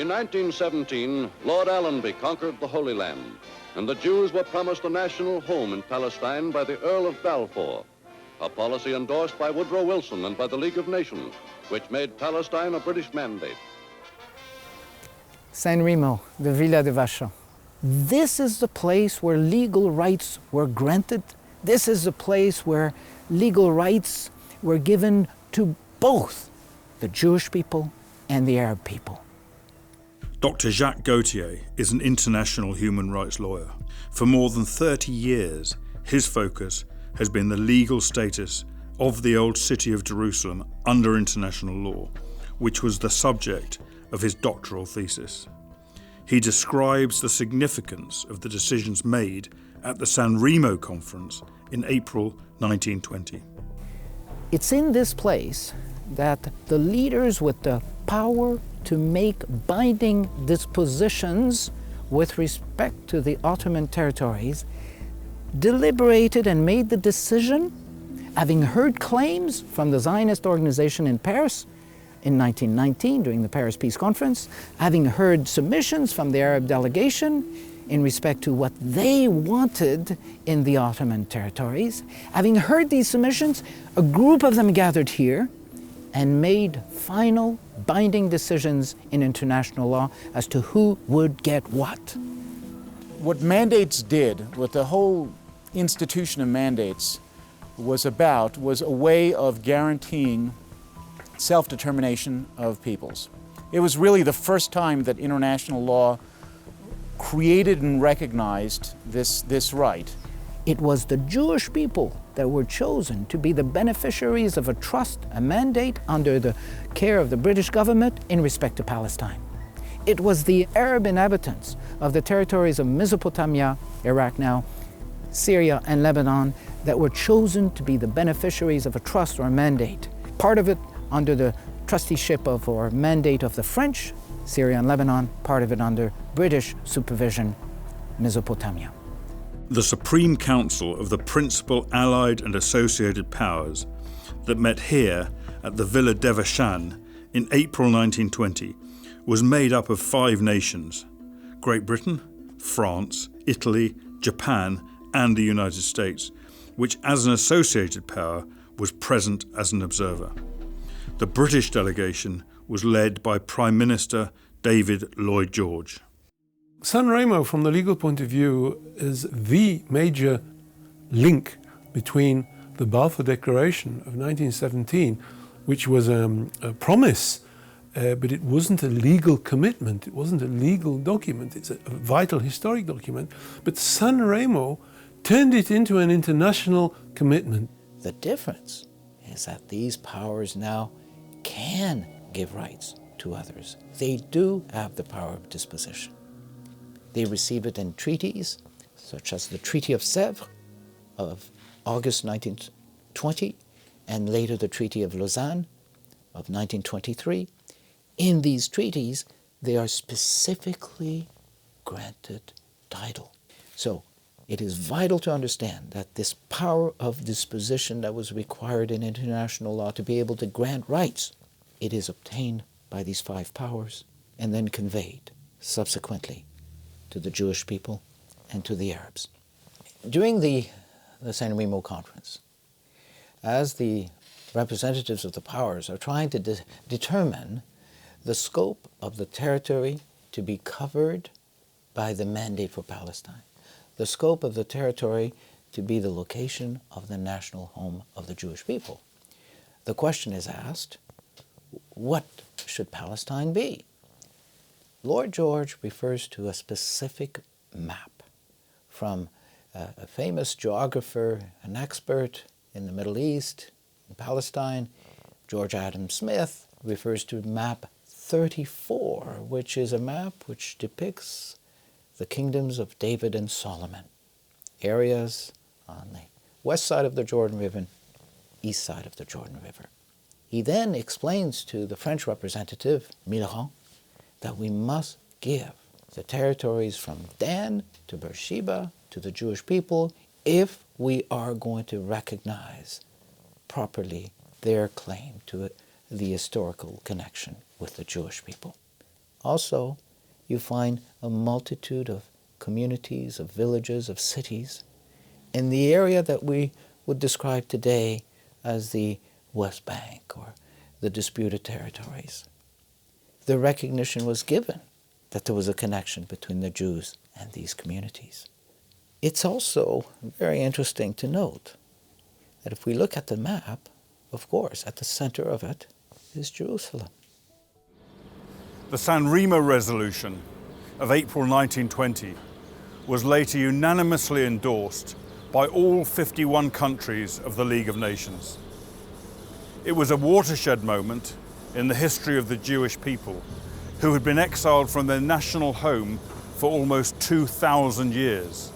In 1917, Lord Allenby conquered the Holy Land, and the Jews were promised a national home in Palestine by the Earl of Balfour, a policy endorsed by Woodrow Wilson and by the League of Nations, which made Palestine a British mandate. San Remo, the Villa de Vachon. This is the place where legal rights were granted. This is the place where legal rights were given to both the Jewish people and the Arab people. Dr. Jacques Gauthier is an international human rights lawyer. For more than 30 years, his focus has been the legal status of the old city of Jerusalem under international law, which was the subject of his doctoral thesis. He describes the significance of the decisions made at the San Remo conference in April 1920. It's in this place that the leaders with the power to make binding dispositions with respect to the Ottoman territories deliberated and made the decision, having heard claims from the Zionist organization in Paris in 1919 during the Paris Peace Conference, having heard submissions from the Arab delegation in respect to what they wanted in the Ottoman territories. Having heard these submissions, a group of them gathered here and made final binding decisions in international law as to who would get what. What mandates did, what the whole institution of mandates was about, was a way of guaranteeing self-determination of peoples. It was really the first time that international law created and recognized this right. It was the Jewish people that were chosen to be the beneficiaries of a trust, a mandate under the care of the British government in respect to Palestine. It was the Arab inhabitants of the territories of Mesopotamia, Iraq now, Syria and Lebanon that were chosen to be the beneficiaries of a trust or a mandate. Part of it under the trusteeship of or mandate of the French, Syria and Lebanon, part of it under British supervision, Mesopotamia. The Supreme Council of the principal Allied and Associated Powers that met here at the Villa de Vachon in April 1920 was made up of 5 nations: Great Britain, France, Italy, Japan and the United States, which as an associated power was present as an observer. The British delegation was led by Prime Minister David Lloyd George. San Remo, from the legal point of view, is the major link between the Balfour Declaration of 1917, which was a promise, but it wasn't a legal commitment, it wasn't a legal document, it's a vital historic document. But San Remo turned it into an international commitment. The difference is that these powers now can give rights to others. They do have the power of disposition. They receive it in treaties, such as the Treaty of Sèvres of August 1920, and later the Treaty of Lausanne of 1923. In these treaties, they are specifically granted title. So it is vital to understand that this power of disposition that was required in international law to be able to grant rights, it is obtained by these 5 powers and then conveyed subsequently to the Jewish people and to the Arabs. During the San Remo conference, as the representatives of the powers are trying to determine the scope of the territory to be covered by the mandate for Palestine, the scope of the territory to be the location of the national home of the Jewish people, the question is asked, what should Palestine be? Lord George refers to a specific map from a famous geographer, an expert in the Middle East, in Palestine. George Adam Smith refers to map 34, which is a map which depicts the kingdoms of David and Solomon, areas on the west side of the Jordan River, east side of the Jordan River. He then explains to the French representative, Millerand, that we must give the territories from Dan to Beersheba to the Jewish people if we are going to recognize properly their claim to the historical connection with the Jewish people. Also, you find a multitude of communities, of villages, of cities in the area that we would describe today as the West Bank or the disputed territories. The recognition was given that there was a connection between the Jews and these communities. It's also very interesting to note that if we look at the map, of course, at the center of it is Jerusalem. The San Remo Resolution of April 1920 was later unanimously endorsed by all 51 countries of the League of Nations. It was a watershed moment in the history of the Jewish people, who had been exiled from their national home for almost 2,000 years.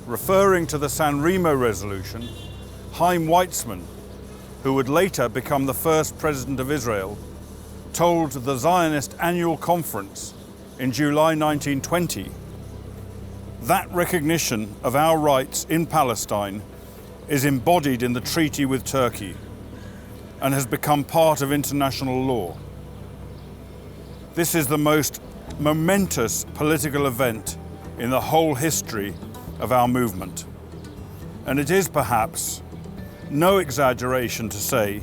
Referring to the San Remo Resolution, Chaim Weizmann, who would later become the first president of Israel, told the Zionist Annual Conference in July 1920, "That recognition of our rights in Palestine is embodied in the treaty with Turkey and has become part of international law. This is the most momentous political event in the whole history of our movement. And it is perhaps no exaggeration to say,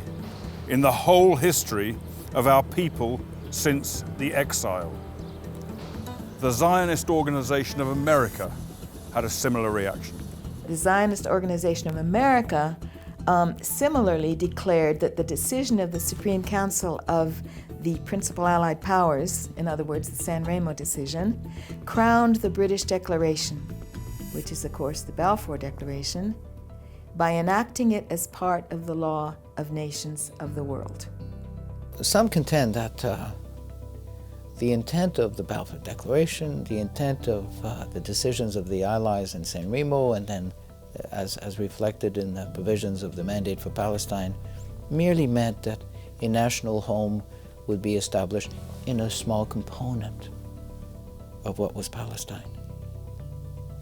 in the whole history of our people since the exile." The Zionist Organization of America had a similar reaction. The Zionist Organization of America similarly declared that the decision of the Supreme Council of the Principal Allied Powers, in other words, the San Remo decision, crowned the British Declaration, which is, of course, the Balfour Declaration, by enacting it as part of the law of nations of the world. Some contend that the intent of the Balfour Declaration, the intent of the decisions of the Allies in San Remo, and then as reflected in the provisions of the Mandate for Palestine, merely meant that a national home would be established in a small component of what was Palestine.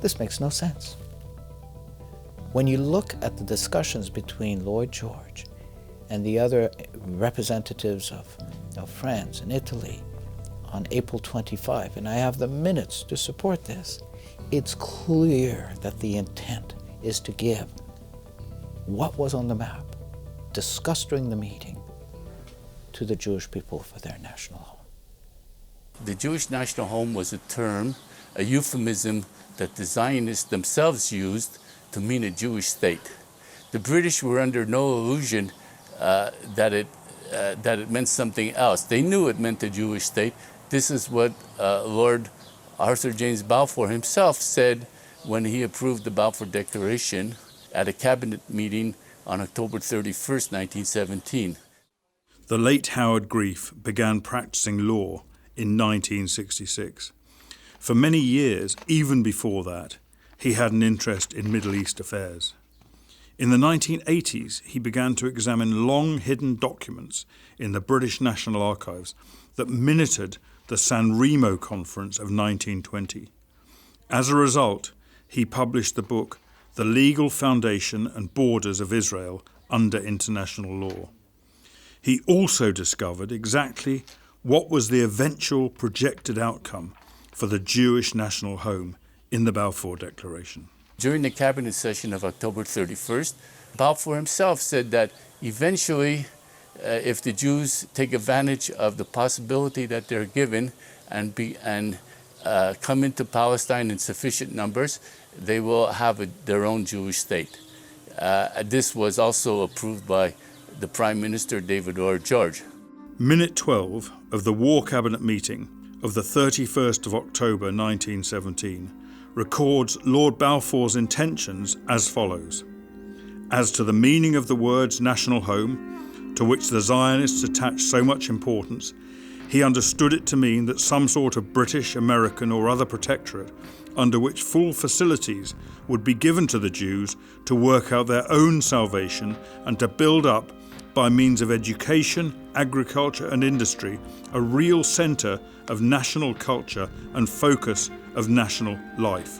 This makes no sense. When you look at the discussions between Lloyd George and the other representatives of France and Italy on April 25, and I have the minutes to support this, it's clear that the intent is to give what was on the map, discussed during the meeting, to the Jewish people for their national home. The Jewish national home was a term, a euphemism that the Zionists themselves used to mean a Jewish state. The British were under no illusion that it meant something else. They knew it meant a Jewish state. This is what Lord Arthur James Balfour himself said when he approved the Balfour Declaration at a cabinet meeting on October 31st, 1917. The late Howard Grief began practicing law in 1966. For many years, even before that, he had an interest in Middle East affairs. In the 1980s, he began to examine long-hidden documents in the British National Archives that minuted the San Remo Conference of 1920. As a result, he published the book The Legal Foundation and Borders of Israel Under International Law. He also discovered exactly what was the eventual projected outcome for the Jewish national home in the Balfour Declaration. During the cabinet session of October 31st, Balfour himself said that eventually, if the Jews take advantage of the possibility that they're given and come into Palestine in sufficient numbers, they will have their own Jewish state. This was also approved by the Prime Minister, David Lloyd George. Minute 12 of the War Cabinet meeting of the 31st of October 1917 records Lord Balfour's intentions as follows. As to the meaning of the words national home, to which the Zionists attached so much importance, he understood it to mean that some sort of British, American or other protectorate under which full facilities would be given to the Jews to work out their own salvation and to build up, by means of education, agriculture and industry, a real centre of national culture and focus of national life.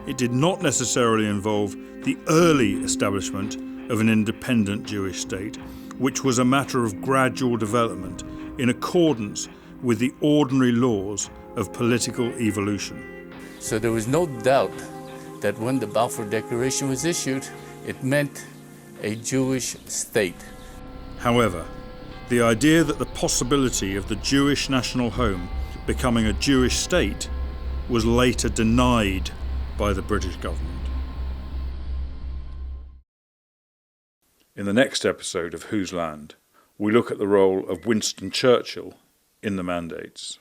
It did not necessarily involve the early establishment of an independent Jewish state, which was a matter of gradual development in accordance with the ordinary laws of political evolution. So there was no doubt that when the Balfour Declaration was issued, it meant a Jewish state. However, the idea that the possibility of the Jewish national home becoming a Jewish state was later denied by the British government. In the next episode of Whose Land, we look at the role of Winston Churchill in the mandates.